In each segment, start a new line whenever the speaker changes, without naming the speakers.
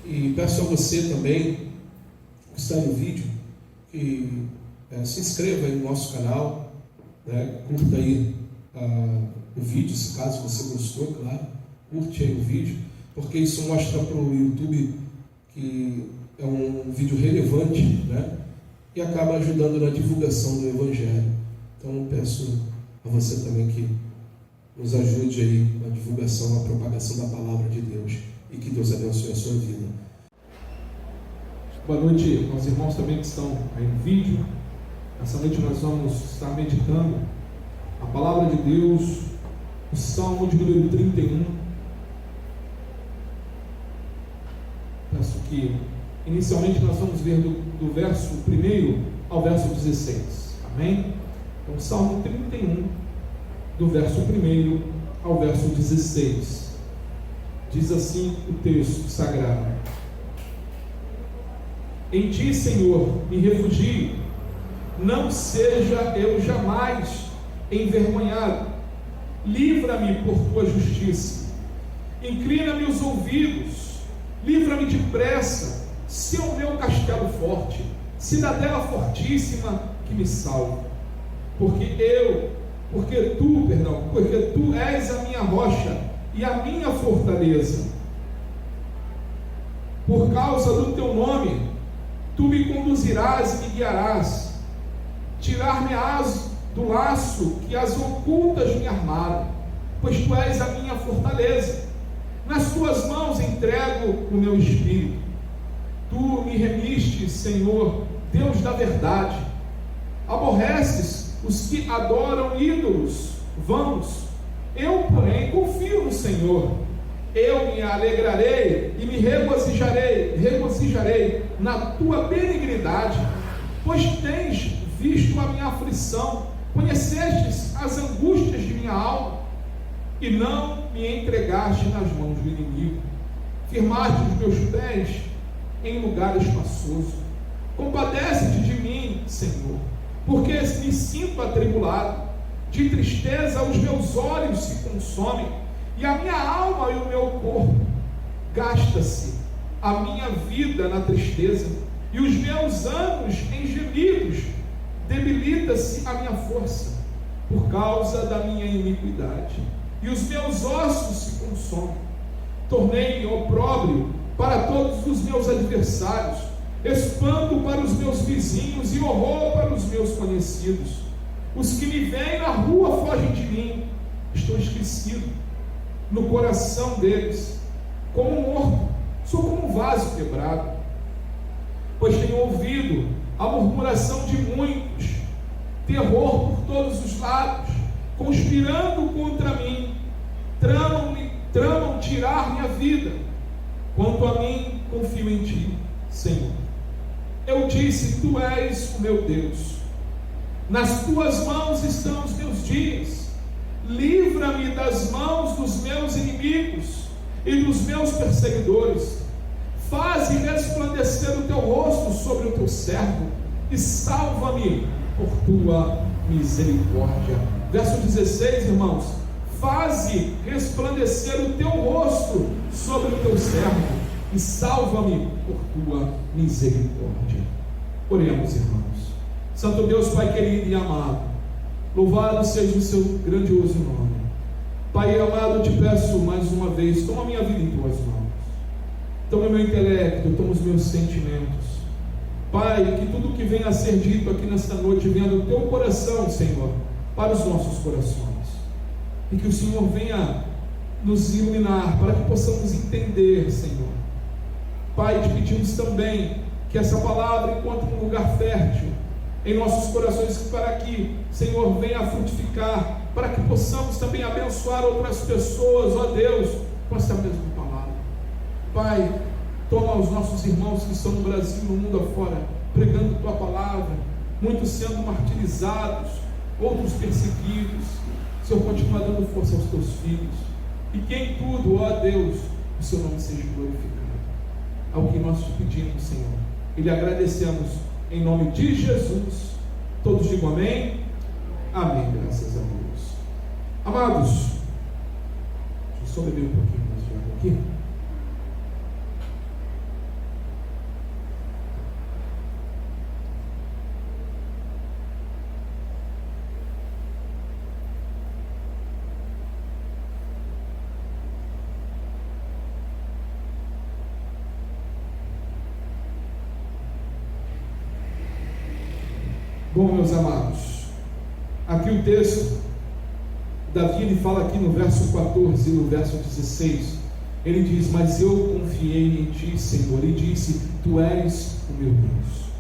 E peço a você também, que está no vídeo, que se inscreva aí no nosso canal, né? Curta aí o vídeo, se caso você gostou, claro, curte aí o vídeo, porque isso mostra para o YouTube que é um vídeo relevante, né? E acaba ajudando na divulgação do Evangelho. Então peço a você também que nos ajude aí na divulgação, na propagação da palavra de Deus, e que Deus abençoe a sua vida.
Boa noite aos irmãos também que estão aí no vídeo. Essa noite nós vamos estar meditando a palavra de Deus, o Salmo de número 31. Peço que inicialmente nós vamos ver do verso 1 ao verso 16. Amém? Então, Salmo 31, do verso 1 ao verso 16. Diz assim o texto sagrado: Em ti, Senhor, me refugio, não seja eu jamais envergonhado. Livra-me por tua justiça. Inclina-me os ouvidos, livra-me depressa. Se o meu castelo forte, cidadela fortíssima que me salve. Porque tu és a minha rocha e a minha fortaleza. Por causa do teu nome, tu me conduzirás e me guiarás. Tirar-me-ás do laço que as ocultas me armaram, pois tu és a minha fortaleza. Nas tuas mãos entrego o meu espírito. Tu me remiste, Senhor, Deus da verdade. Aborreces os que adoram ídolos vãos. Eu, porém, confio no Senhor. Eu me alegrarei e me regozijarei na tua benignidade, pois tens visto a minha aflição, conhecestes as angústias de minha alma, e não me entregaste nas mãos do inimigo. Firmaste os meus pés em lugar espaçoso. Compadece-te de mim, Senhor, porque me sinto atribulado. De tristeza os meus olhos se consomem, e a minha alma e o meu corpo gasta-se a minha vida na tristeza, e os meus anos em gemidos. Debilita-se a minha força por causa da minha iniquidade, e os meus ossos se consomem. Tornei-me opróbrio para todos os meus adversários, espanto para os meus vizinhos e horror para os meus conhecidos. Os que me veem na rua fogem de mim. Estou esquecido no coração deles, como morto, sou como um vaso quebrado. Pois tenho ouvido a murmuração de muitos, terror por todos os lados, conspirando contra mim, tramam tirar minha vida. Quanto a mim, confio em ti, Senhor. Eu disse, tu és o meu Deus, nas tuas mãos estão os meus dias. Livra-me das mãos dos meus inimigos e dos meus perseguidores. Faze resplandecer o teu rosto sobre o teu servo e salva-me por tua misericórdia. Verso 16, irmãos: faze resplandecer o teu rosto sobre o teu servo e salva-me por tua misericórdia. Oremos, irmãos. Santo Deus, Pai querido e amado, louvado seja o seu grandioso nome. Pai amado, te peço mais uma vez, toma a minha vida em tuas mãos. Toma o meu intelecto, toma os meus sentimentos. Pai, que tudo que venha a ser dito aqui nesta noite venha do teu coração, Senhor, para os nossos corações. E que o Senhor venha nos iluminar para que possamos entender, Senhor. Pai, te pedimos também que essa palavra encontre um lugar fértil em nossos corações, para que, Senhor, venha a frutificar, para que possamos também abençoar outras pessoas, ó Deus, com essa mesma palavra. Pai, toma os nossos irmãos que estão no Brasil, no mundo afora, pregando tua palavra, muitos sendo martirizados, outros perseguidos. Senhor, continua dando força aos teus filhos, e que em tudo, ó Deus, o seu nome seja glorificado. Ao que nós te pedimos, Senhor, e lhe agradecemos em nome de Jesus. Todos digam amém. Amém, graças a Deus. Amados, deixa eu só beber um pouquinho mais de água aqui. Bom, meus amados, aqui o texto, Davi, ele fala aqui no verso 14 e no verso 16, ele diz: mas eu confiei em ti, Senhor, e disse: tu és o meu Deus,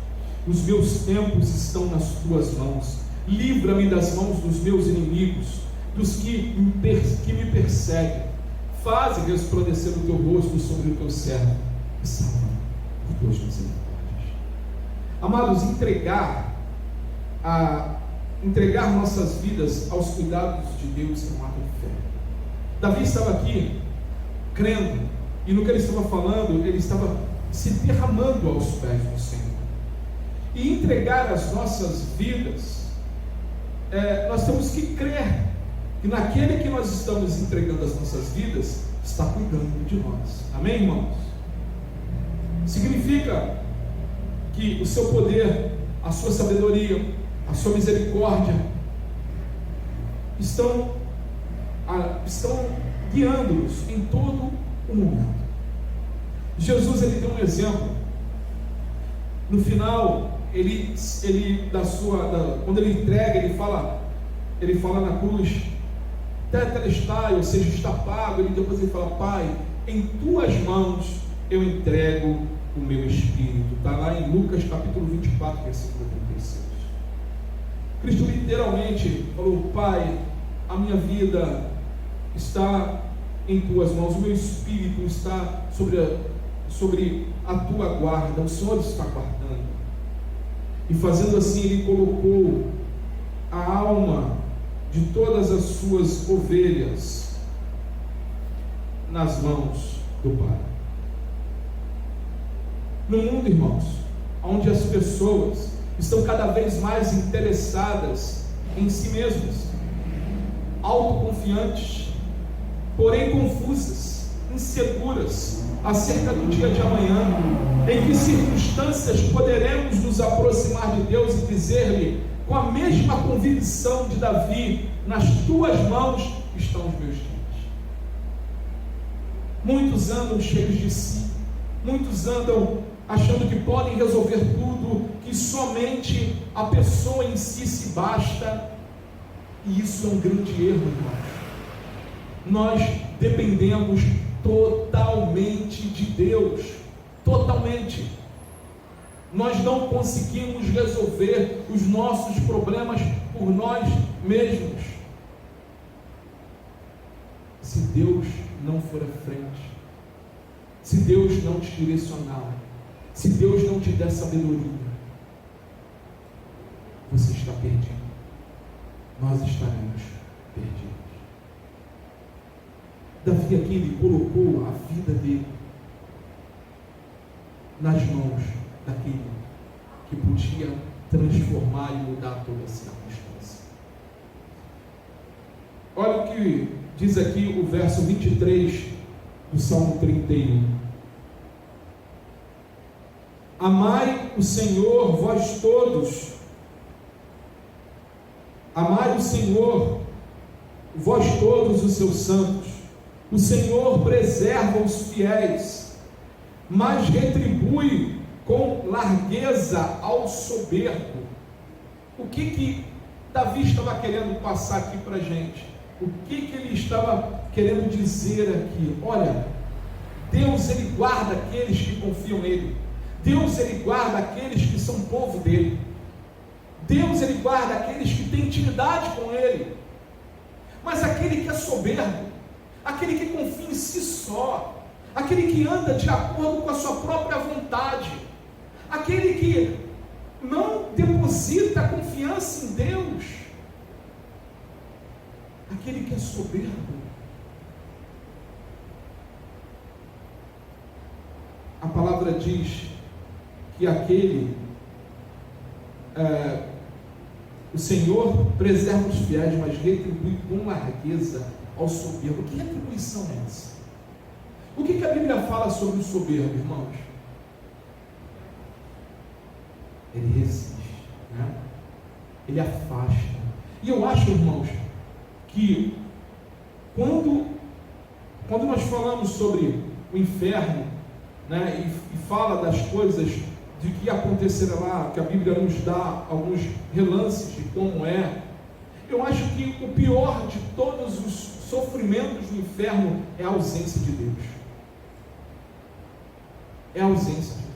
os meus tempos estão nas tuas mãos, livra-me das mãos dos meus inimigos, dos que me perseguem, faze resplandecer o teu rosto sobre o teu servo, e salva por tuas misericórdias. Amados, entregar nossas vidas aos cuidados de Deus é um ato de fé. Davi estava aqui crendo, e no que ele estava falando, ele estava se derramando aos pés do Senhor. E entregar as nossas vidas, nós temos que crer que naquele que nós estamos entregando as nossas vidas está cuidando de nós. Amém, irmãos? Significa que o seu poder, a sua sabedoria, a sua misericórdia estão guiando-nos em todo o momento. Jesus, ele tem um exemplo. No final, quando ele entrega, ele fala na cruz, tetelestai, ou seja, está pago. Depois ele fala: Pai, em tuas mãos eu entrego o meu espírito. Está lá em Lucas capítulo 24, versículo 36. Cristo literalmente falou: Pai, a minha vida está em tuas mãos, o meu espírito está sobre a tua guarda, o Senhor está guardando. E fazendo assim, ele colocou a alma de todas as suas ovelhas nas mãos do Pai. No mundo, irmãos, onde as pessoas estão cada vez mais interessadas em si mesmas, autoconfiantes, porém confusas, inseguras acerca do dia de amanhã, em que circunstâncias poderemos nos aproximar de Deus e dizer-lhe com a mesma convicção de Davi: nas tuas mãos estão os meus dias. Muitos andam cheios de si, muitos andam achando que podem resolver tudo, que somente a pessoa em si se basta, e isso é um grande erro, irmãos. Nós dependemos totalmente de Deus, totalmente. Nós não conseguimos resolver os nossos problemas por nós mesmos. Se Deus não for à frente, se Deus não te direcionar, se Deus não te der sabedoria, você está perdido. Nós estaremos perdidos. Davi aqui, ele colocou a vida dele nas mãos daquele que podia transformar e mudar toda a circunstância. Olha o que diz aqui o verso 23 do Salmo 31. Amai o Senhor, vós todos. Amai o Senhor, vós todos os seus santos. O Senhor preserva os fiéis, mas retribui com largueza ao soberbo. O que Davi estava querendo passar aqui para a gente? O que ele estava querendo dizer aqui? Olha, Deus, ele guarda aqueles que confiam nele. Deus, ele guarda aqueles que são povo dele. Deus, ele guarda aqueles que têm intimidade com ele. Mas aquele que é soberbo, aquele que confia em si só, aquele que anda de acordo com a sua própria vontade, aquele que não deposita confiança em Deus, aquele que é soberbo, a palavra diz que aquele o Senhor preserva os fiéis, mas retribui com largueza ao soberbo. Que retribuição é essa? O que a Bíblia fala sobre o soberbo, irmãos? Ele resiste, né? Ele afasta. E eu acho, irmãos, que quando nós falamos sobre o inferno, né, e fala das coisas de que acontecerá lá, que a Bíblia nos dá alguns relances de como é. Eu acho que o pior de todos os sofrimentos do inferno é a ausência de Deus. É a ausência de Deus.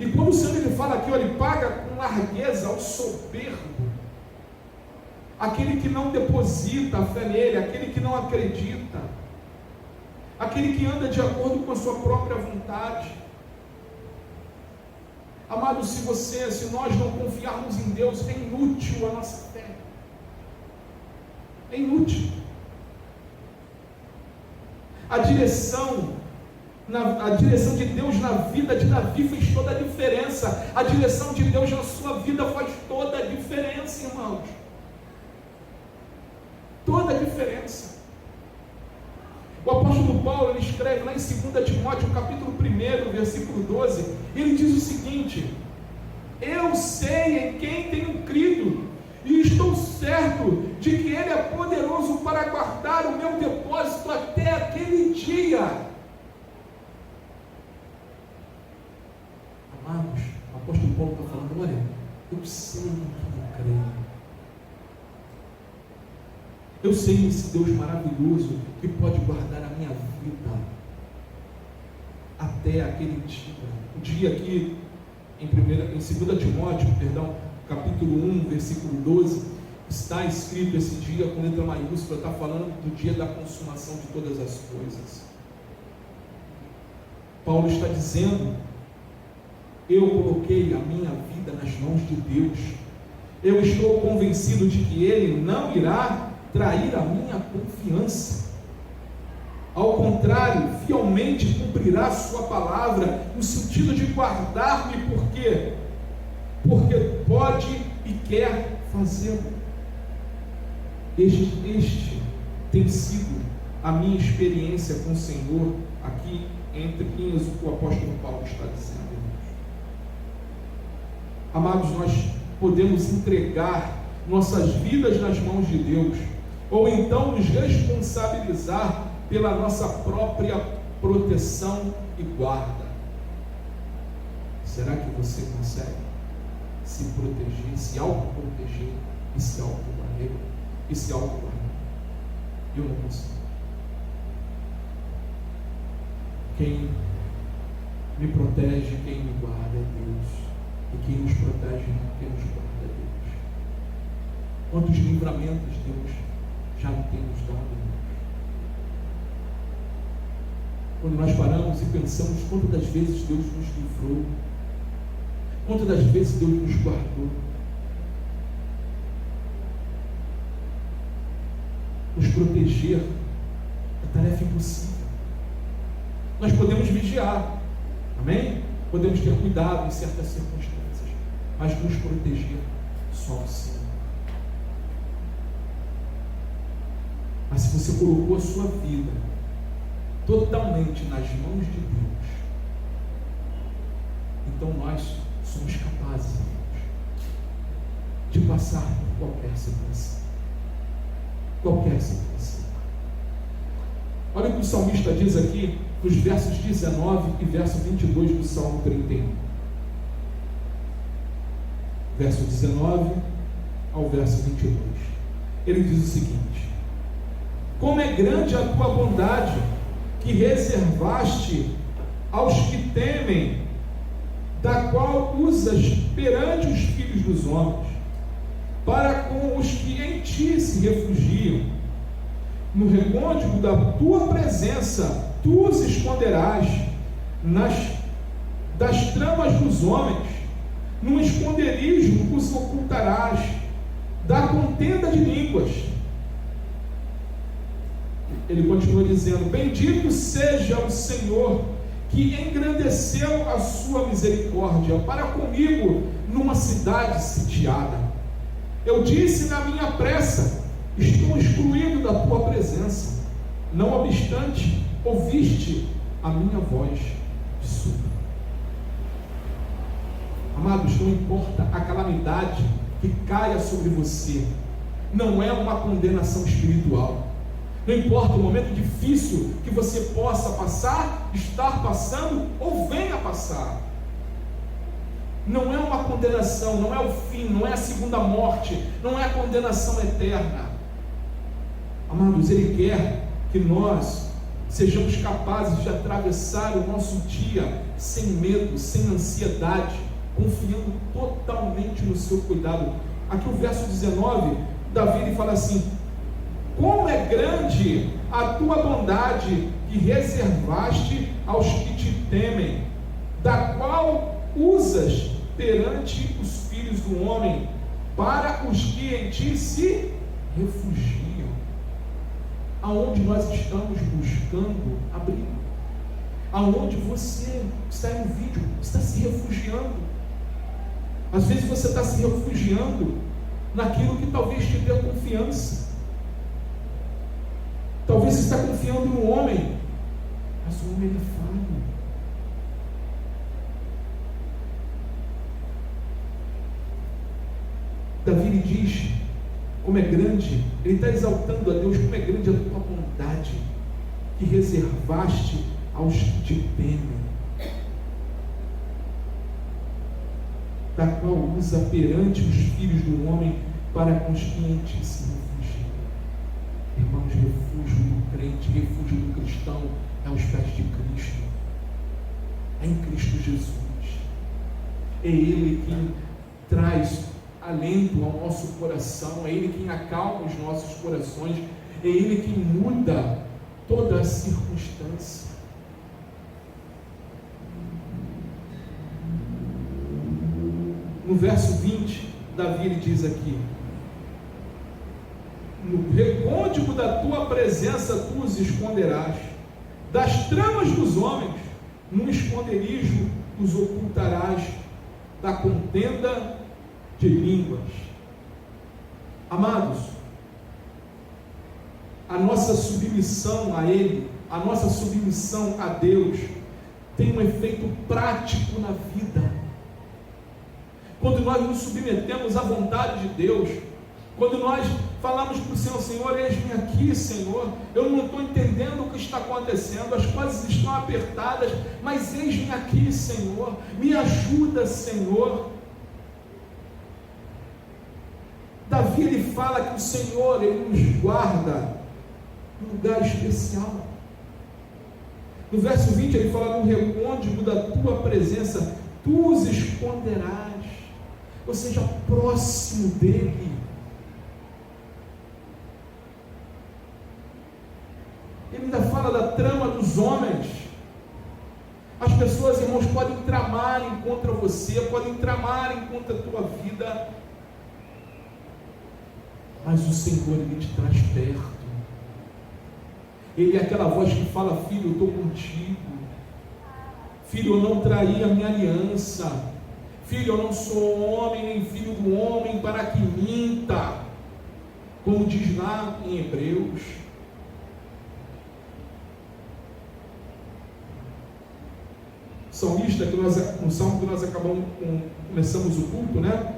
E quando o Senhor ele fala aqui, ele paga com largueza ao soberbo, aquele que não deposita a fé nele, aquele que não acredita, aquele que anda de acordo com a sua própria vontade. Amado, se nós não confiarmos em Deus, é inútil a nossa fé. É inútil. A direção de Deus na vida de Davi fez toda a diferença. A direção de Deus na sua vida faz toda a diferença, irmãos. Toda a diferença. O apóstolo Paulo, ele escreve lá em 2 Timóteo, capítulo 1, versículo 12, ele diz o seguinte: eu sei em quem tenho crido, e estou certo de que Ele é poderoso para guardar o meu depósito até aquele dia. Amados, o apóstolo Paulo está falando, olha, eu sei em quem eu creio. Eu sei esse Deus maravilhoso que pode guardar a minha vida até aquele dia. O dia que, em 2 Timóteo, capítulo 1, versículo 12, está escrito esse dia com letra maiúscula, está falando do dia da consumação de todas as coisas. Paulo está dizendo: eu coloquei a minha vida nas mãos de Deus, eu estou convencido de que Ele não irá trair a minha confiança. Ao contrário, fielmente cumprirá a sua palavra, no sentido de guardar-me, por quê? Porque pode e quer fazê-lo. Este tem sido a minha experiência com o Senhor, aqui entre linhas o que o apóstolo Paulo está dizendo. Amados, nós podemos entregar nossas vidas nas mãos de Deus, ou então nos responsabilizar pela nossa própria proteção e guarda. Será que você consegue se proteger, se autoproteger e se autoguardar? Eu não consigo. Quem me protege, quem me guarda é Deus. E quem nos protege, quem nos guarda é Deus. Quantos livramentos Deus já não tem nos dado, irmãos? Quando nós paramos e pensamos quantas das vezes Deus nos livrou, quantas das vezes Deus nos guardou. Nos proteger é tarefa impossível. Nós podemos vigiar, amém? Podemos ter cuidado em certas circunstâncias, mas nos proteger só o Senhor. Mas se você colocou a sua vida totalmente nas mãos de Deus, então nós somos capazes, irmãos, de passar por qualquer situação. Qualquer situação. Olha o que o salmista diz aqui nos versos 19 e verso 22 do Salmo 31. Verso 19 ao verso 22. Ele diz o seguinte: como é grande a tua bondade, que reservaste aos que temem, da qual usas perante os filhos dos homens, para com os que em ti se refugiam. No recôndito da tua presença, tu os esconderás das tramas dos homens, num esconderijo os ocultarás, da contenda de línguas. Ele continua dizendo: bendito seja o Senhor, que engrandeceu a sua misericórdia para comigo numa cidade sitiada. Eu disse na minha pressa: estou excluído da tua presença. Não obstante, ouviste a minha voz de súplica. Amados, não importa a calamidade que caia sobre você, não é uma condenação espiritual. Não importa o momento difícil que você possa passar, estar passando ou venha passar. Não é uma condenação, não é o fim, não é a segunda morte, não é a condenação eterna. Amados, Ele quer que nós sejamos capazes de atravessar o nosso dia sem medo, sem ansiedade, confiando totalmente no seu cuidado. Aqui o verso 19, Davi ele fala assim: como é grande a tua bondade que reservaste aos que te temem, da qual usas perante os filhos do homem, para os que em ti se refugiam. Aonde nós estamos buscando abrigo? Aonde você está no vídeo, está se refugiando? Às vezes você está se refugiando naquilo que talvez te dê confiança. Talvez você está confiando no homem, mas o homem ele falha. Davi lhe diz como é grande, ele está exaltando a Deus, como é grande a tua bondade que reservaste aos que te temem, da qual usa perante os filhos do homem para com os que em ti se refugiam. Irmãos, refúgio do crente, refúgio do cristão é aos pés de Cristo, é em Cristo Jesus. É Ele quem traz alento ao nosso coração, é Ele quem acalma os nossos corações, é Ele quem muda toda a circunstância. No verso 20, Davi ele diz aqui: no recôndito da tua presença tu os esconderás, das tramas dos homens, num esconderijo os ocultarás, da contenda de línguas. Amados, a nossa submissão a Ele, a nossa submissão a Deus, tem um efeito prático na vida. Quando nós nos submetemos à vontade de Deus, quando nós falamos para o Senhor: Senhor, eis-me aqui, Senhor, eu não estou entendendo o que está acontecendo, as coisas estão apertadas, mas eis-me aqui, Senhor, me ajuda, Senhor. Davi ele fala que o Senhor ele nos guarda num lugar especial. No verso 20 ele fala: no recôndito da tua presença tu os esconderás, ou seja, próximo dele. Ele ainda fala da trama dos homens. As pessoas, irmãos, podem tramar contra você, podem tramar contra a tua vida, mas o Senhor ele te traz perto. Ele é aquela voz que fala: filho, eu estou contigo. Filho, eu não traí a minha aliança. Filho, eu não sou homem, nem filho do homem para que minta, como diz lá em Hebreus. Salmista, no salmo que nós começamos o culto, né?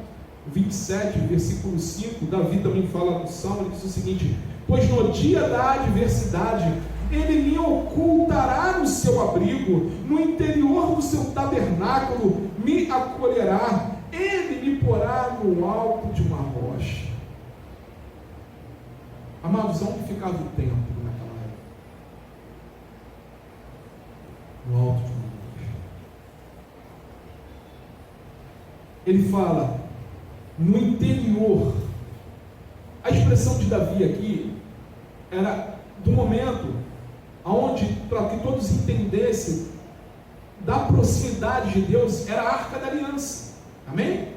27, versículo 5, Davi também fala no salmo, ele diz o seguinte: pois no dia da adversidade ele me ocultará no seu abrigo, no interior do seu tabernáculo me acolherá, ele me porá no alto de uma rocha. Amados, onde ficava o templo naquela época? No alto de uma rocha. Ele fala no interior. A expressão de Davi aqui era do momento onde, para que todos entendessem da proximidade de Deus, era a Arca da Aliança. Amém?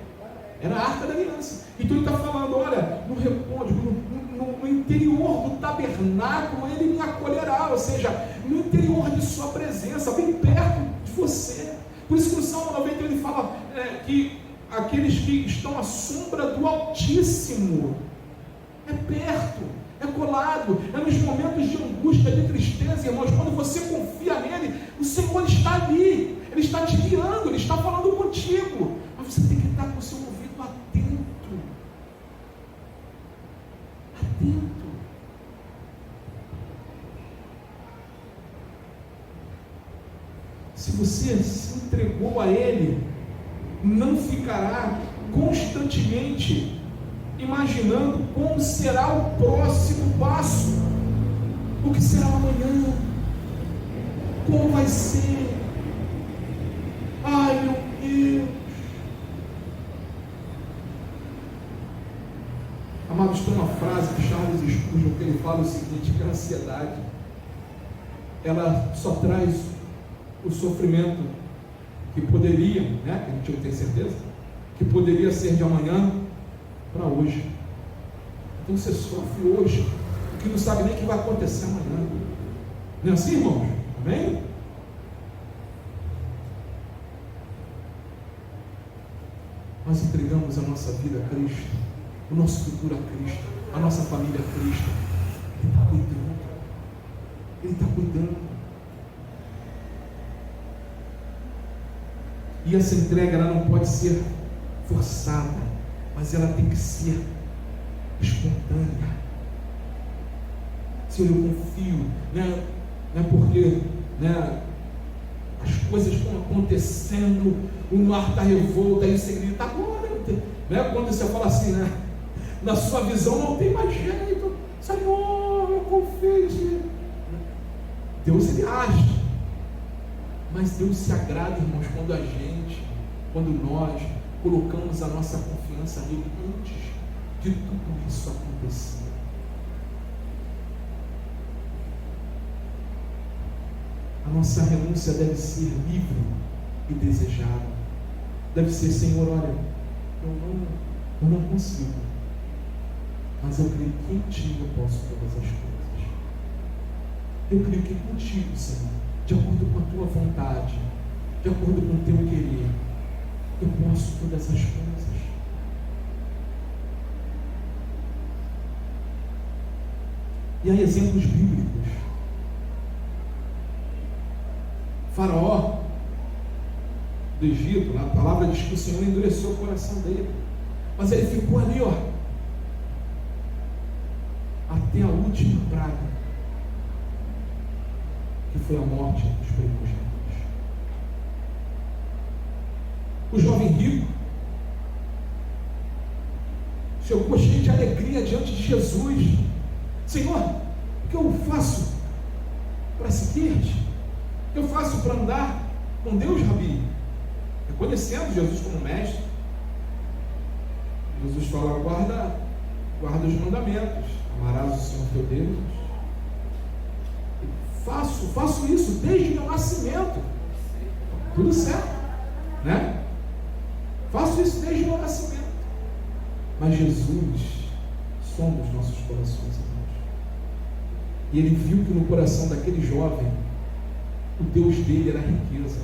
Era a Arca da Aliança. Então ele está falando: olha, no recôndito, no interior do tabernáculo ele me acolherá, ou seja, no interior de sua presença, bem perto de você. Por isso que no Salmo 90 ele fala que aqueles que estão à sombra do Altíssimo é perto, é colado, é nos momentos de angústia, de tristeza, irmãos, quando você confia nele, o Senhor está ali, Ele está te guiando, Ele está falando contigo, mas você tem que estar com o seu ouvido atento. se você se entregou a Ele, não ficará constantemente imaginando como será o próximo passo, o que será amanhã, como vai ser. Ai, meu Deus. Amados, tem uma frase de Charles Spurgeon que ele fala o seguinte, que a ansiedade, ela só traz o sofrimento que poderia, né, que a gente não tem certeza, que poderia ser de amanhã para hoje. Então você sofre hoje, porque não sabe nem o que vai acontecer amanhã. Não é assim, irmãos? Amém? Nós entregamos a nossa vida a Cristo, o nosso futuro a Cristo, a nossa família a Cristo. Ele está cuidando. Ele está cuidando. E essa entrega, ela não pode ser forçada, mas ela tem que ser espontânea. Senhor, eu confio, né? Não é porque, né, as coisas estão acontecendo, o mar está revolto, aí você grita agora, né? Quando você fala assim, né? Na sua visão não tem mais jeito, Senhor, eu confio em Ti. Deus, Ele age, mas Deus se agrada, irmãos, quando nós colocamos a nossa confiança nele antes de tudo isso acontecer. A nossa renúncia deve ser livre e desejada. Deve ser, Senhor, olha, eu não consigo, mas eu creio que em Ti eu posso todas as coisas. Eu creio que contigo, Senhor, de acordo com a Tua vontade, de acordo com o Teu querer, eu posso todas as coisas. E há exemplos bíblicos. Faraó do Egito, a palavra diz que o Senhor endureceu o coração dele, mas ele ficou ali, ó, até a última praga, que foi a morte dos primogênitos. O jovem rico chegou cheio de alegria diante de Jesus. Senhor, o que eu faço para seguir-te? O que eu faço para andar com Deus, Rabi? Reconhecendo Jesus como mestre, Jesus fala, guarda os mandamentos, amarás o Senhor teu Deus. Faço isso desde o meu nascimento, tudo certo, né? Faço isso desde o meu nascimento. Mas Jesus sonda os nossos corações, irmãos. E ele viu que no coração daquele jovem, o Deus dele era a riqueza.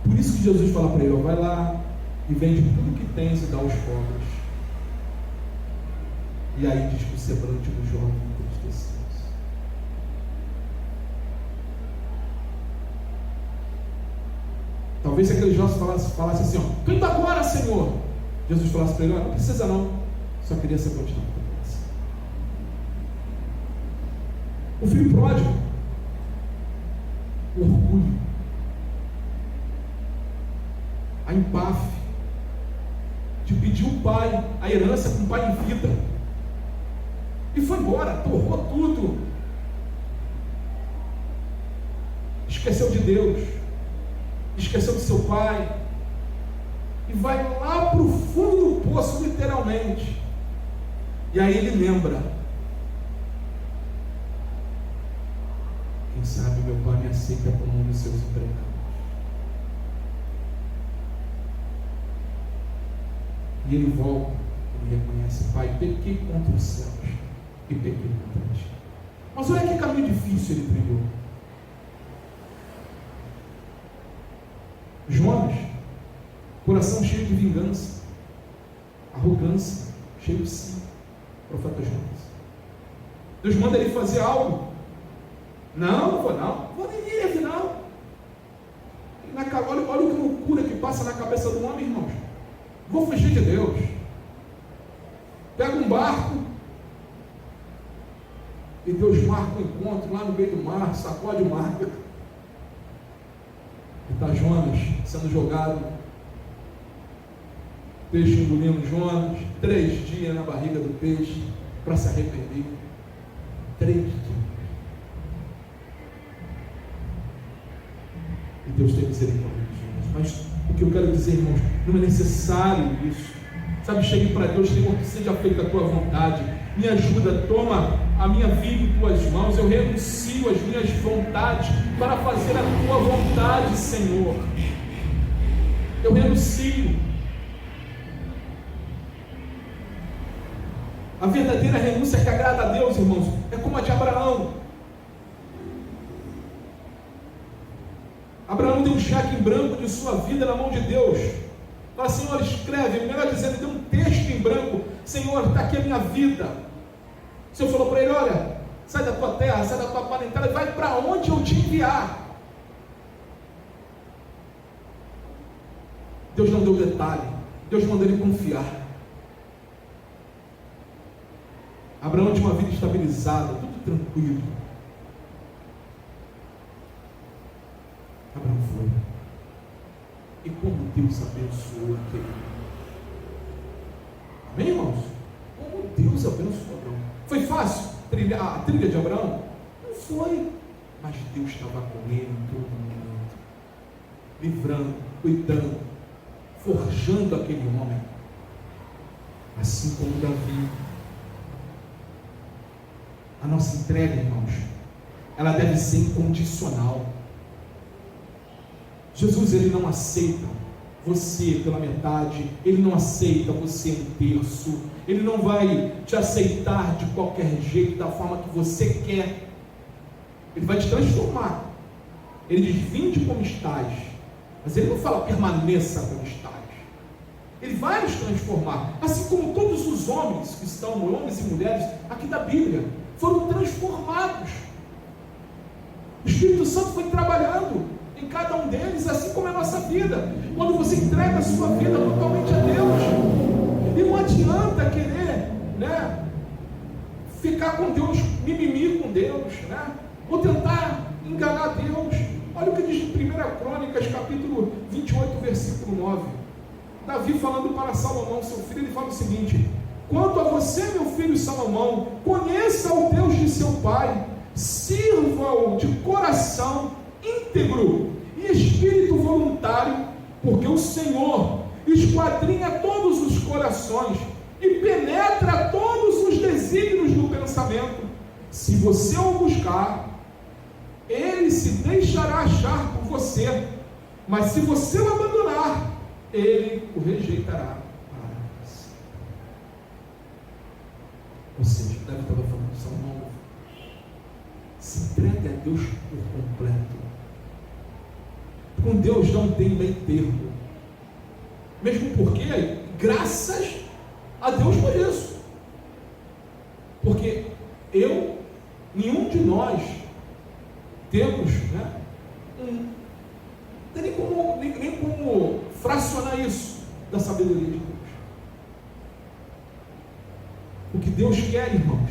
Por isso que Jesus fala para ele, ó, vai lá e vende tudo que tens e dá aos pobres. E aí diz que o semblante do jovem entristeceu. Talvez se aquele jovem falasse assim, ó, canta agora, Senhor. Jesus falasse para ele, não precisa não, só queria saber onde estava a cabeça. O filho pródigo, o orgulho, a empáfia de pedir o pai, a herança com o pai em vida, e foi embora, torrou tudo, esqueceu de Deus, esqueceu de seu pai, e vai lá para o fundo do poço, literalmente. E aí ele lembra, quem sabe meu pai me aceita como um dos seus empregados. E ele volta, ele reconhece, pai, pequei contra os céus e pequei contra ti. Mas olha que caminho difícil ele trilhou. Jonas, coração cheio de vingança, arrogância, cheio de si, profeta Jonas. Deus manda ele fazer algo. Não vou nem ir, não. Olha que loucura que passa na cabeça do homem, irmãos. Vou fugir de Deus. Pega um barco e Deus marca um encontro lá no meio do mar, sacode o mar. E está Jonas sendo jogado, peixe engolindo Jonas, 3 dias na barriga do peixe, para se arrepender. 3 dias. E Deus tem misericórdia de Jonas. Mas o que eu quero dizer, irmãos, não é necessário isso. Sabe, chegue para Deus, Senhor, que seja feita a tua vontade. Me ajuda, toma a minha vida em tuas mãos. Eu renuncio às minhas vontades para fazer a tua vontade, Senhor. Eu renuncio. A verdadeira renúncia que agrada a Deus, irmãos, é como a de Abraão. Abraão deu um cheque em branco de sua vida na mão de Deus. Fala, Senhor, escreve, melhor dizendo, deu um texto em branco. Senhor, está aqui a minha vida. O Senhor falou para ele, olha, sai da tua terra, sai da tua parentela e vai para onde eu te enviar. Deus não deu detalhe. Deus mandou ele confiar. Abraão tinha uma vida estabilizada, tudo tranquilo. Abraão foi. E como Deus abençoou aquele. Amém, irmãos? Como Deus abençoou Abraão. Foi fácil a trilha de Abraão? Não foi. Mas Deus estava com ele em todo momento. Livrando, cuidando, forjando aquele homem. Assim como Davi. A nossa entrega, irmãos, ela deve ser incondicional. Jesus, ele não aceita você pela metade, ele não aceita você um terço, ele não vai te aceitar de qualquer jeito, da forma que você quer. Ele vai te transformar. Ele diz, vinde como estás, mas ele não fala permaneça como estás. Ele vai nos transformar, assim como todos os homens que estão, homens e mulheres aqui da Bíblia, foram transformados. O Espírito Santo foi trabalhando em cada um deles, assim como é a nossa vida. Quando você entrega a sua vida totalmente a Deus, e não adianta querer, ficar com Deus, mimimi com Deus, ou tentar enganar Deus. Olha o que diz em 1 Crônicas, capítulo 28, versículo 9. Davi falando para Salomão, seu filho, ele fala o seguinte: quanto a você, meu filho Salomão, conheça o Deus de seu pai, sirva-o de coração íntegro e espírito voluntário, porque o Senhor esquadrinha todos os corações e penetra todos os desígnios do pensamento. Se você o buscar, ele se deixará achar por você, mas se você o abandonar, ele o rejeitará. Ou seja, Davi estava falando, Salomão, se entregue a Deus por completo. Com Deus não tem meio termo. Mesmo porque, graças a Deus por isso. Porque nenhum de nós temos, não tem nem como fracionar isso da sabedoria de Deus. O que Deus quer, irmãos,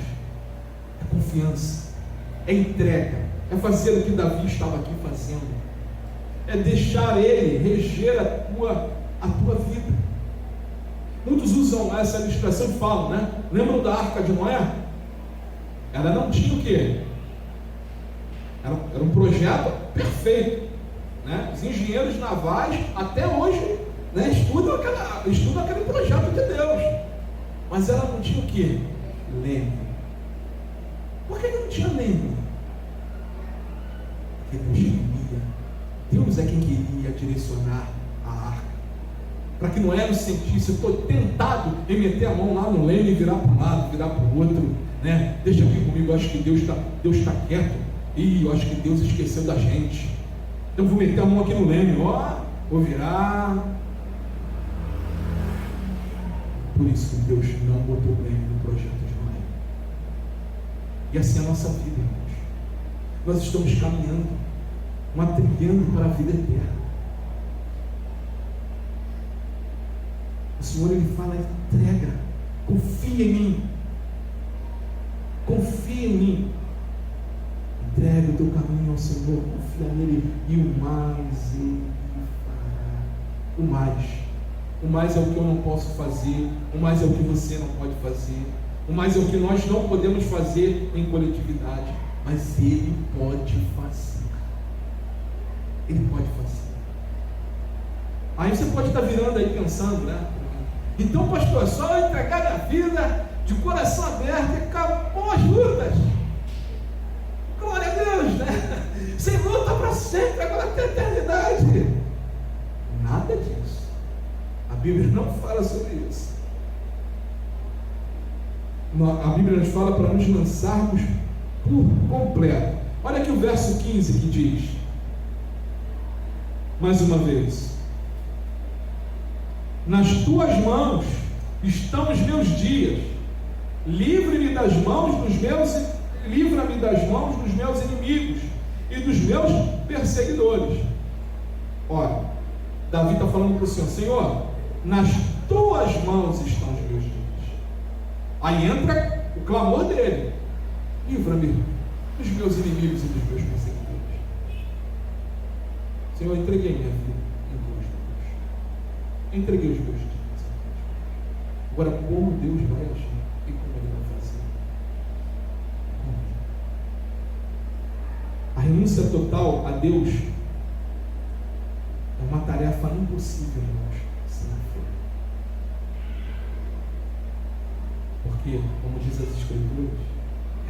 é confiança, é entrega, é fazer o que Davi estava aqui fazendo, é deixar ele reger a tua vida. Muitos usam essa ilustração e falam, lembram da Arca de Noé? Ela não tinha o quê? Era um projeto perfeito, Os engenheiros navais até hoje, estudam aquele projeto de Deus. Mas ela não tinha o quê? Leme. Por que não tinha leme? Porque Deus queria. Deus é quem queria direcionar a arca. Para que Noé não sentisse, eu estou tentado em meter a mão lá no leme e virar para um lado, virar para o outro. Deixa aqui comigo, eu acho que Deus está quieto. Eu acho que Deus esqueceu da gente. Então vou meter a mão aqui no leme, vou virar. Por isso que Deus não botou leme no projeto de Noé. E assim é a nossa vida, irmãos. Nós estamos caminhando, trilhando para a vida eterna. O Senhor, ele fala, entrega, confia em mim. Confia em mim. Entrega o teu caminho ao Senhor, confia nele, e o mais ele fará. O mais é o que eu não posso fazer, o mais é o que você não pode fazer, o mais é o que nós não podemos fazer em coletividade, mas ele pode fazer. Ele pode fazer. Aí você pode estar virando aí pensando, né? Então, pastor, é só eu entregar minha vida de coração aberto e acabou as lutas. Glória a Deus, né? Sem luta para sempre, agora até a eternidade. Nada disso. A Bíblia não fala sobre isso. A Bíblia nos fala para nos lançarmos por completo. Olha aqui o verso 15 que diz, mais uma vez: nas tuas mãos estão os meus dias, livra-me das mãos dos meus inimigos e dos meus perseguidores. Olha, Davi está falando para o Senhor: Senhor, nas tuas mãos estão os meus dias. Aí entra o clamor dele: livra-me dos meus inimigos e dos meus perseguidores. Senhor, eu entreguei minha vida em tuas mãos, entreguei os meus dias. Agora, como Deus vai agir e como Ele vai fazer? A renúncia total a Deus é uma tarefa impossível, irmãos, sem a fé. Porque, como diz as Escrituras,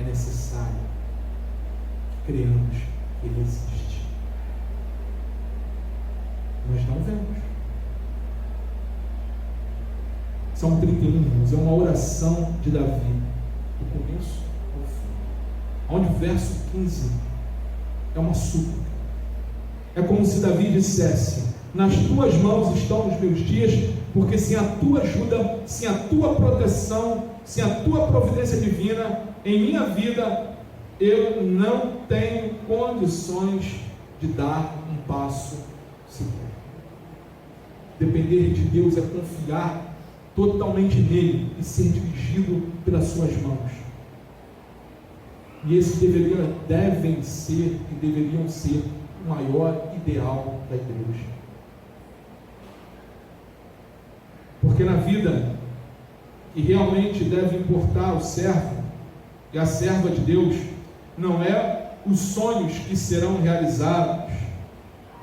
é necessário que creiamos que Ele existe. Nós não vemos. Salmo 31, irmãos, é uma oração de Davi, do começo ao fim. Onde o verso 15 é uma súplica. É como se Davi dissesse: nas tuas mãos estão os meus dias, porque sem a tua ajuda, sem a tua proteção, sem a tua providência divina em minha vida, eu não tenho condições de dar um passo seguro. Depender de Deus é confiar totalmente nele e ser dirigido pelas suas mãos. E esses deveriam ser o maior ideal da igreja. Porque na vida que realmente deve importar o servo e a serva de Deus, não é os sonhos que serão realizados,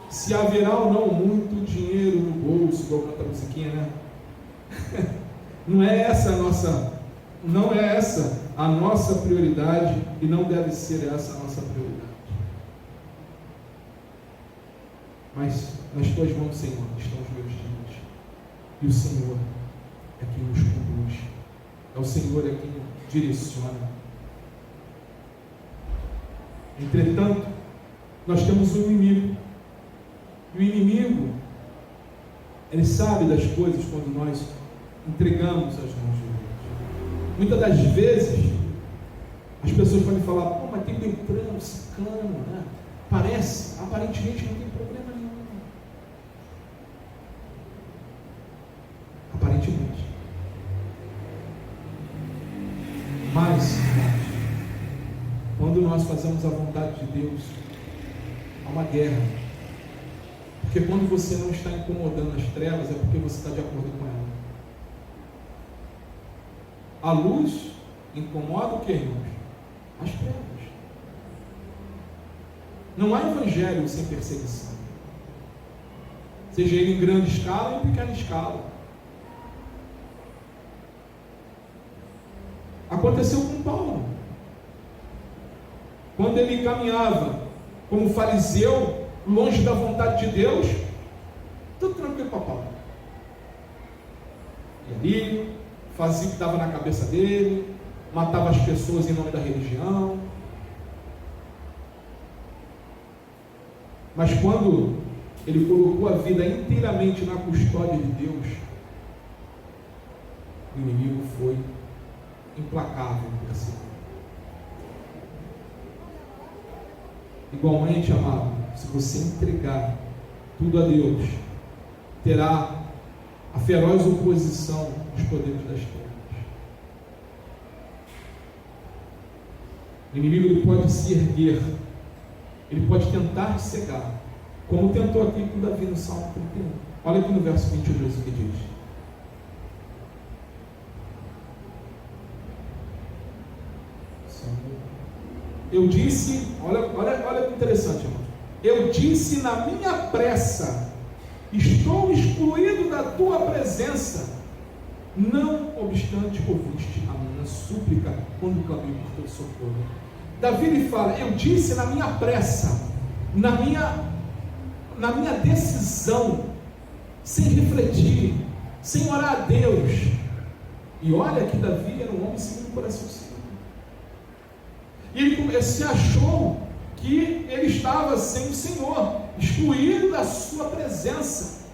se haverá ou não muito dinheiro no bolso, igual canta a musiquinha, né? Não é essa a nossa prioridade, e não deve ser essa a nossa prioridade. Mas nas tuas mãos, Senhor, estão os meus dias, e o Senhor é quem nos conduz, é o Senhor é quem nos direciona. Entretanto, nós temos um inimigo, e o inimigo, ele sabe das coisas quando nós entregamos as mãos de Deus. Muitas das vezes as pessoas podem falar: pô, mas tem Beltrano, Ciclano, né? Aparentemente não tem problema nenhum. Aparentemente. Mas quando nós fazemos a vontade de Deus, há uma guerra. Porque quando você não está incomodando as trevas, é porque você está de acordo com ela. A luz incomoda o que, irmãos? As trevas. Não há evangelho sem perseguição, seja ele em grande escala ou em pequena escala. Aconteceu com Paulo, quando ele caminhava como fariseu, longe da vontade de Deus, tudo tranquilo para Paulo. E ali fazia o que estava na cabeça dele, matava as pessoas em nome da religião. Mas quando ele colocou a vida inteiramente na custódia de Deus, o inimigo foi implacável por si. Igualmente, amado, se você entregar tudo a Deus, terá a feroz oposição dos poderes das trevas. O inimigo ele pode se erguer Ele pode tentar te cegar, como tentou aqui com Davi no Salmo 31. Olha aqui no verso 22 o que diz. Eu disse, olha que interessante, irmão. Eu disse na minha pressa, estou excluído da tua presença, não obstante ouviste a minha súplica quando clamei por teu socorro. Davi lhe fala, eu disse na minha pressa, na minha decisão, sem refletir, sem orar a Deus. E olha que Davi era um homem segundo o coração do Senhor. E ele se achou que ele estava sem o Senhor, excluído da sua presença.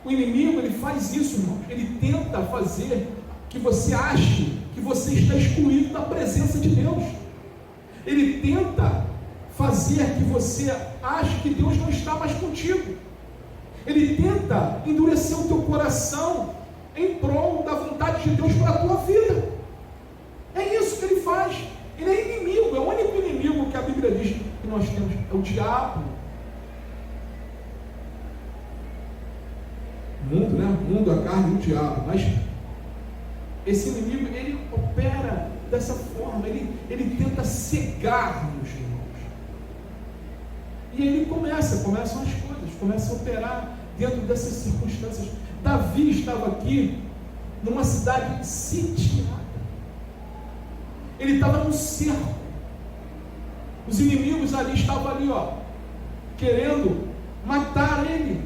O inimigo, ele faz isso, irmão. Ele tenta fazer que você ache que você está excluído da presença de Deus. Ele tenta fazer que você ache que Deus não está mais contigo. Ele tenta endurecer o teu coração em prol da vontade de Deus para a tua vida. É isso que ele faz. Ele é inimigo, é o único inimigo que a Bíblia diz que nós temos, é o diabo. O mundo, né? O mundo, a carne e o diabo. Mas esse inimigo, ele opera dessa forma, ele tenta cegar-nos, irmãos. E ele começam as coisas, começa a operar dentro dessas circunstâncias. Davi estava aqui numa cidade sitiada. Ele estava no cerco. Os inimigos ali estavam ali, querendo matar ele.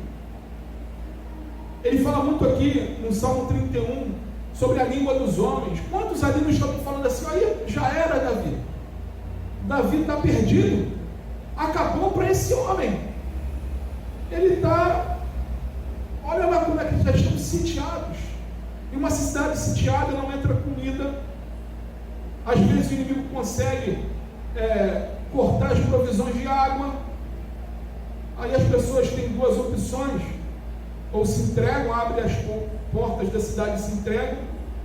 Ele fala muito aqui no Salmo 31 sobre a língua dos homens. Quantos ali não estavam falando assim, aí já era Davi. Davi está perdido. Acabou para esse homem. Ele está, olha lá como é que já estão sitiados. Em uma cidade sitiada não entra comida. Às vezes o inimigo consegue cortar as provisões de água. Aí as pessoas têm duas opções: ou se entregam, abrem as portas da cidade e se entregam,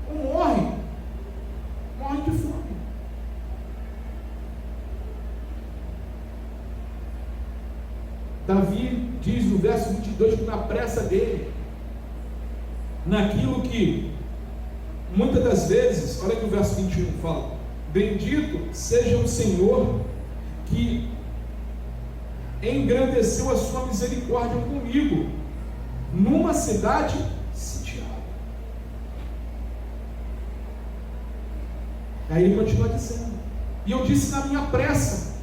ou morrem de fome. Davi diz no verso 22 que na pressa dele, naquilo que muitas das vezes, olha que o verso 21 fala: bendito seja o Senhor que engrandeceu a sua misericórdia comigo numa cidade sitiada. Aí ele continua dizendo: e eu disse na minha pressa,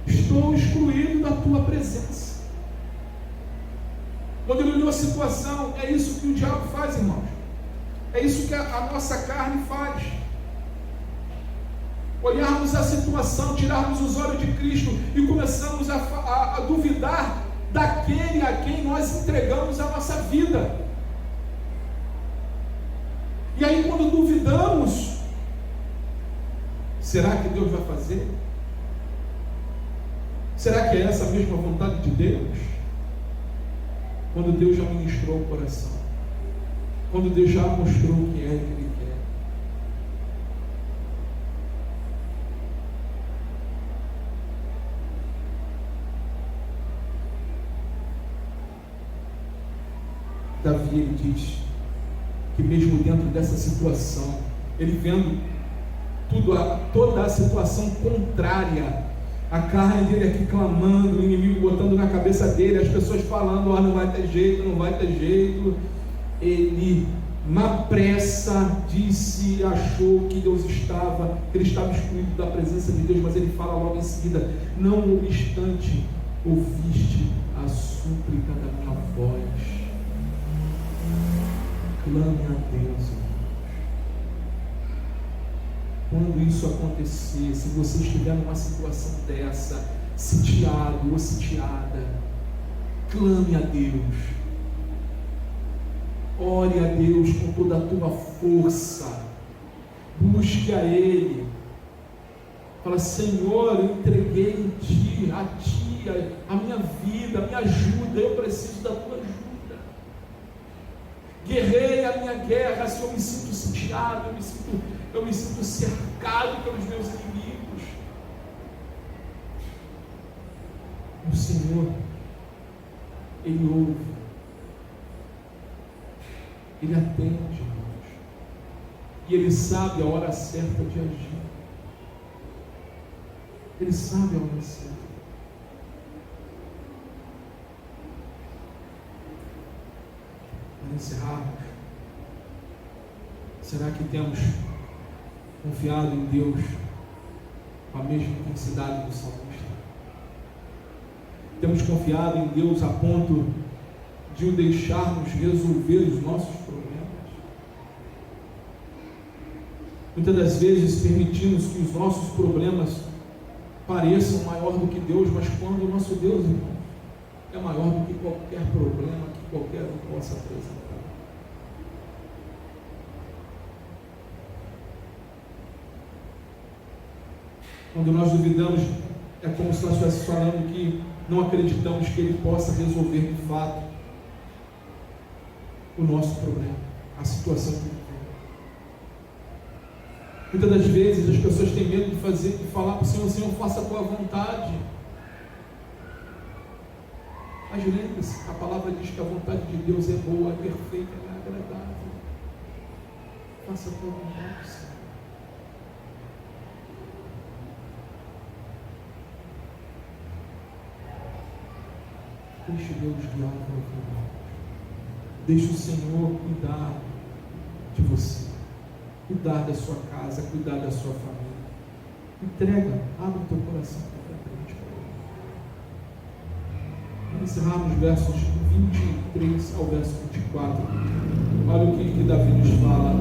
estou excluído da tua presença. Quando ele olhou a situação, é isso que o diabo faz, irmãos. É isso que a nossa carne faz. Olharmos a situação, tirarmos os olhos de Cristo e começamos a duvidar daquele a quem nós entregamos a nossa vida. E aí, quando duvidamos, será que Deus vai fazer? Será que é essa a mesma vontade de Deus? Quando Deus já ministrou o coração, quando Deus já mostrou o que é que Ele quer. Davi, ele diz que mesmo dentro dessa situação, ele vendo toda a situação contrária, a carne dele aqui clamando, o inimigo botando na cabeça dele, as pessoas falando, não vai ter jeito, não vai ter jeito, ele na pressa disse, achou que Deus estava, que ele estava excluído da presença de Deus, mas ele fala logo em seguida: não obstante, ouviste a súplica da minha voz. Clame a Deus, irmãos. Quando isso acontecer, se você estiver numa situação dessa, sitiado ou sitiada, clame a Deus. Ore a Deus com toda a tua força. Busque a Ele. Fala: Senhor, eu entreguei em Ti, a minha vida, me ajuda, eu preciso da Tua ajuda. Guerrei a minha guerra, se eu me sinto sitiado, eu me sinto cercado pelos meus inimigos. O Senhor, Ele ouve, Ele atende, irmãos, e Ele sabe a hora certa de agir. Ele sabe a hora certa. Para encerrarmos, será que temos confiado em Deus com a mesma intensidade do salmista? Temos confiado em Deus a ponto de o deixarmos resolver os nossos problemas? Muitas das vezes permitimos que os nossos problemas pareçam maior do que Deus, mas quando o nosso Deus, irmão, é maior do que qualquer problema que qualquer um possa apresentar. Quando nós duvidamos, é como se nós estivéssemos falando que não acreditamos que Ele possa resolver de fato o nosso problema, a situação que vivemos. Muitas das vezes as pessoas têm medo de falar para o Senhor: Senhor, faça a tua vontade. Mas lembre-se, a palavra diz que a vontade de Deus é boa, é perfeita, é agradável. Faça a tua vontade, Senhor. Deixe Deus guiar o teu caminho. Deixe o Senhor cuidar de você, cuidar da sua casa, cuidar da sua família. Entrega, abre o teu coração completamente para Ele. Vamos encerrar nos versos 23 ao verso 24. Olha o que Davi nos fala: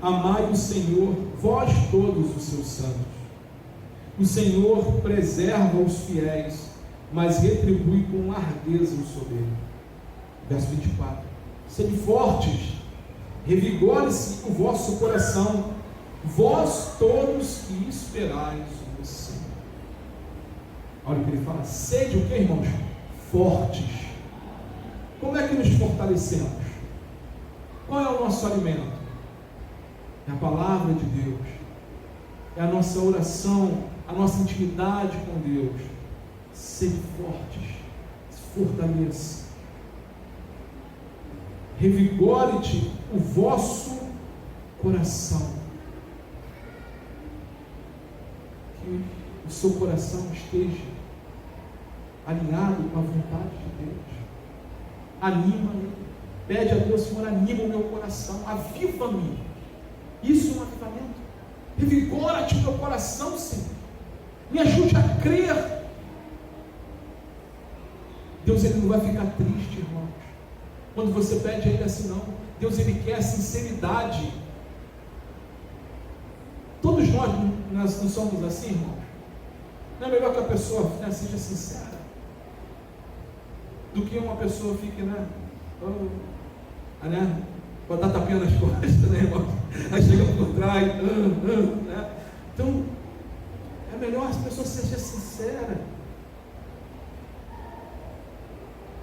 amai o Senhor, vós todos os seus santos. O Senhor preserva os fiéis, mas retribui com largueza o soberbo. Verso 24: sede fortes, revigore-se o vosso coração, vós todos que esperais no Senhor. Olha o que ele fala: sede o que, irmãos? Fortes. Como é que nos fortalecemos? Qual é o nosso alimento? É a palavra de Deus, é a nossa oração, a nossa intimidade com Deus. Sede fortes, se fortaleça, revigore-te o vosso coração, que o seu coração esteja alinhado com a vontade de Deus. Anima Ele, pede a Deus: Senhor, anima o meu coração, aviva-me. Isso é um avivamento. Revigora-te o meu coração, Senhor, me ajude a crer. Deus, Ele não vai ficar triste, irmãos, quando você pede a Ele assim, não. Deus, Ele quer sinceridade. Todos nós não somos assim, irmãos. Não é melhor que a pessoa seja sincera do que uma pessoa fique, botar tapinha nas costas, né, irmão? Aí chega por trás, né? Então, é melhor a pessoa seja sincera.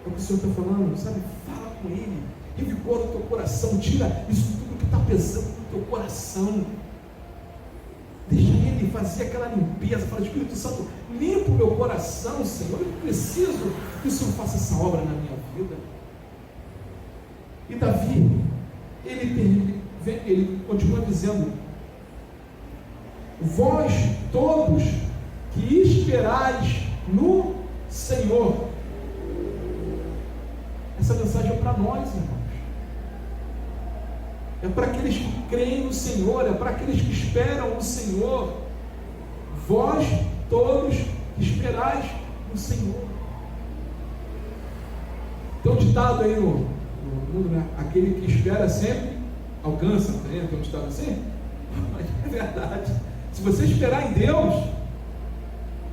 É o que o Senhor está falando, sabe? Fala com Ele, revigora o teu coração, tira isso tudo que está pesando no teu coração. Deixa Ele fazer aquela limpeza. Fala: Espírito Santo, limpa o meu coração, Senhor. Eu preciso que o Senhor faça essa obra na minha vida. E Davi, ele continua dizendo: vós todos que esperais no Senhor. Essa mensagem é para nós, irmãos. É para aqueles que creem no Senhor, é para aqueles que esperam no Senhor. Vós todos que esperais no Senhor. Tem um ditado aí no mundo, né? Aquele que espera sempre alcança. Tem um ditado assim? Mas é verdade. Se você esperar em Deus,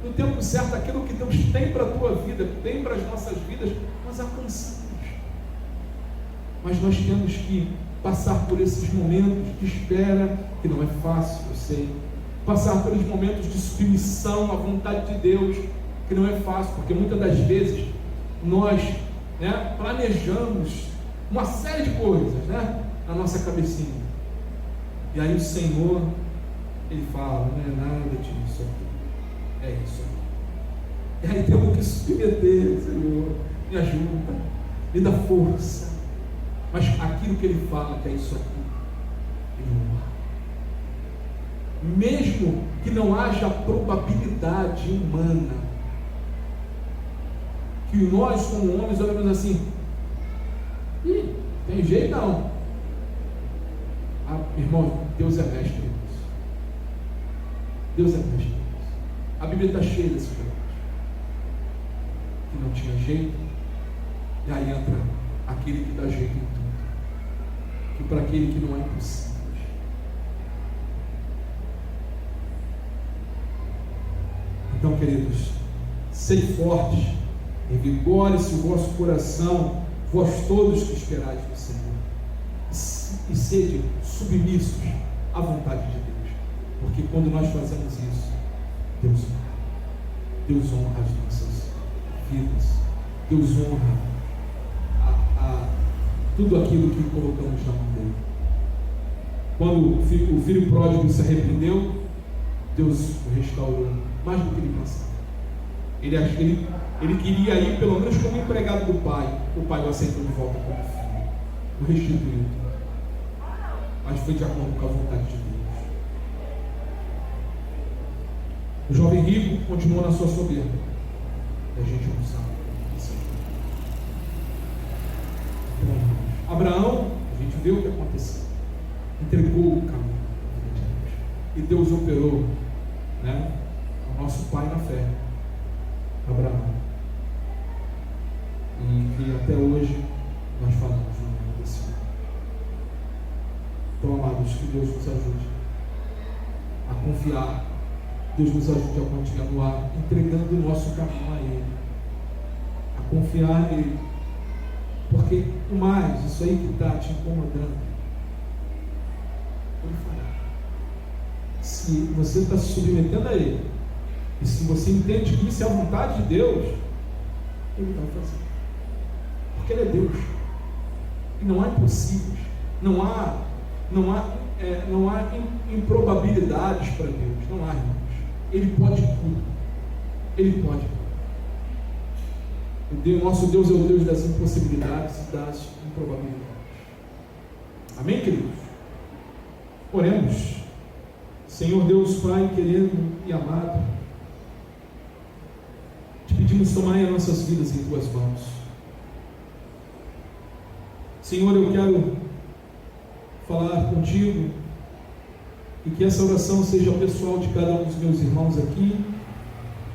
no tempo certo, aquilo que Deus tem para a tua vida, tem para as nossas vidas, nós alcançamos. Mas nós temos que passar por esses momentos de espera, que não é fácil, eu sei. Passar pelos momentos de submissão à vontade de Deus, que não é fácil, porque muitas das vezes nós planejamos uma série de coisas, na nossa cabecinha. E aí o Senhor, Ele fala: não é nada disso aqui, é isso aqui. E aí temos que submeter, Senhor, me ajuda, me dá força. Mas aquilo que Ele fala, que é isso aqui, Ele honra. Mesmo que não haja probabilidade humana, que nós como homens olhamos assim, tem jeito não. Irmão, Deus é mestre nisso. Deus é mestre nisso. A Bíblia está cheia desses jogos que não tinha jeito, e aí entra aquele que dá jeito em tudo, que para aquele que não é impossível. Então, queridos, sede fortes, revigore-se o vosso coração, vós todos que esperais no Senhor, e sede submissos à vontade de Deus, porque quando nós fazemos isso, Deus honra as nossas vidas, Deus honra tudo aquilo que colocamos na mão dele. Quando o filho pródigo se arrependeu, Deus o restaurou mais do que ele pensava. Ele queria ir pelo menos como empregado do pai. O pai o aceitou de volta como filho, o restituiu, mas foi de acordo com a vontade de Deus. O jovem rico continuou na sua soberba, e a gente não sabe isso. Abraão, a gente viu o que aconteceu, entregou o caminho de Deus, e Deus operou, o nosso pai na fé, Abraão, e até hoje nós falamos no nome desse homem. Então, amados, que Deus nos ajude a confiar, Deus nos ajude a continuar entregando o nosso caminho a Ele, a confiar nele, porque o mais, isso aí que está te incomodando, Ele fará. Se você está se submetendo a Ele, e se você entende que isso é a vontade de Deus, Ele vai fazer, porque Ele é Deus, e não há impossíveis, não há improbabilidades para Deus, não há, irmãos. Ele pode tudo, Ele pode. O nosso Deus é o Deus das impossibilidades e das improbabilidades. Amém, queridos? Oremos. Senhor Deus, Pai querido e amado, te pedimos, tomai as nossas vidas em tuas mãos. Senhor, eu quero falar contigo, e que essa oração seja pessoal de cada um dos meus irmãos aqui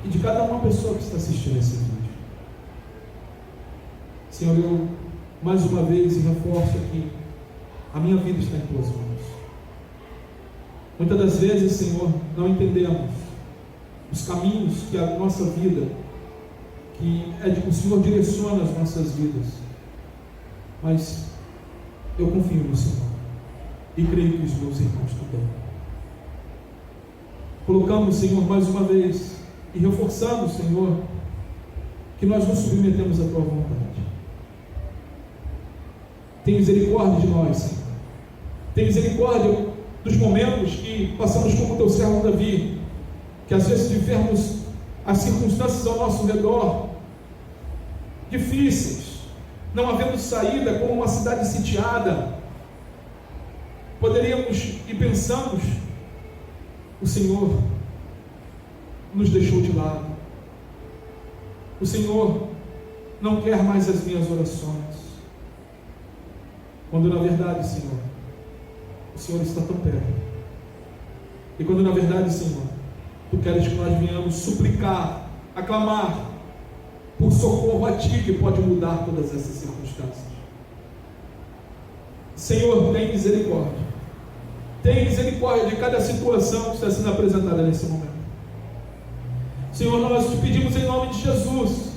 e de cada uma pessoa que está assistindo esse vídeo. Senhor, eu mais uma vez reforço aqui, a minha vida está em tuas mãos. Muitas das vezes, Senhor, não entendemos os caminhos que a nossa vida, o Senhor direciona as nossas vidas, mas eu confio no Senhor e creio que os meus irmãos também. Colocamos, Senhor, mais uma vez e reforçamos, Senhor, que nós nos submetemos à tua vontade. Tem misericórdia de nós, Senhor. Tem misericórdia dos momentos que passamos como teu servo Davi, que às vezes tivemos as circunstâncias ao nosso redor difíceis, não havendo saída, como uma cidade sitiada. Poderíamos e pensamos, o Senhor nos deixou de lado, o Senhor não quer mais as minhas orações, quando na verdade, Senhor, o Senhor está tão perto, e quando na verdade, Senhor, tu queres que nós venhamos suplicar, aclamar por socorro a ti, que pode mudar todas essas circunstâncias. Senhor, tem misericórdia. Tem misericórdia de cada situação que está sendo apresentada nesse momento. Senhor, nós te pedimos em nome de Jesus,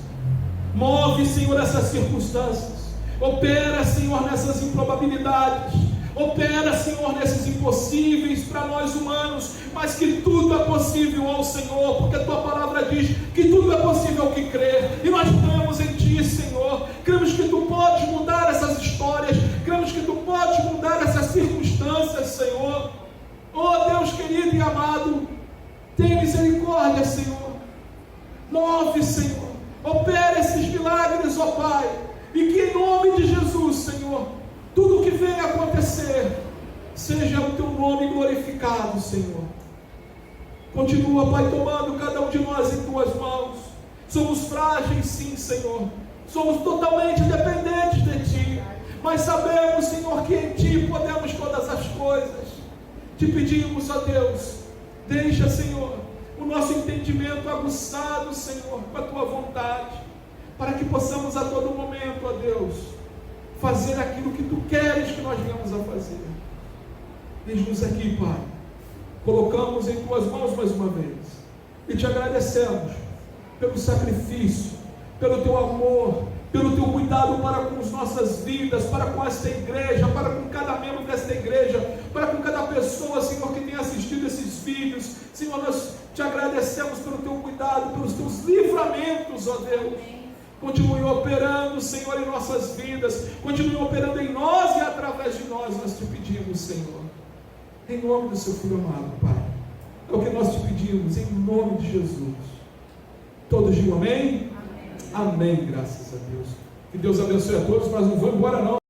move, Senhor, essas circunstâncias, opera, Senhor, nessas improbabilidades, opera, Senhor, nesses impossíveis para nós humanos, mas que tudo é possível ao Senhor, porque a tua palavra diz que tudo é possível ao que crer, e nós cremos em ti, Senhor. Cremos que tu podes mudar essas histórias, cremos que tu podes mudar essas circunstâncias, Senhor. Oh Deus querido e amado, tem misericórdia, Senhor. Move, Senhor. Opera esses milagres, ó Pai. E que em nome de Jesus, Senhor, tudo que venha acontecer, seja o Teu nome glorificado, Senhor. Continua, Pai, tomando cada um de nós em Tuas mãos. Somos frágeis, sim, Senhor. Somos totalmente dependentes de Ti. Mas sabemos, Senhor, que em Ti podemos todas as coisas. Te pedimos, ó Deus, deixa, Senhor, o nosso entendimento aguçado, Senhor, com a Tua vontade, para que possamos a todo momento, ó Deus, fazer aquilo que Tu queres que nós venhamos a fazer. Diz-nos aqui, Pai, colocamos em Tuas mãos mais uma vez, e Te agradecemos pelo sacrifício, pelo Teu amor, pelo Teu cuidado para com as nossas vidas, para com esta igreja, para com cada membro desta igreja, para com cada pessoa, Senhor, que tem assistido esses vídeos. Senhor, nós Te agradecemos pelo Teu cuidado, pelos Teus livramentos, ó Deus. Continue operando, Senhor, em nossas vidas, continue operando em nós e através de nós Te pedimos, Senhor, em nome do Seu Filho amado, Pai. É o que nós Te pedimos, em nome de Jesus. Todos digam amém? Amém, graças a Deus. Que Deus abençoe a todos, mas não vou embora não.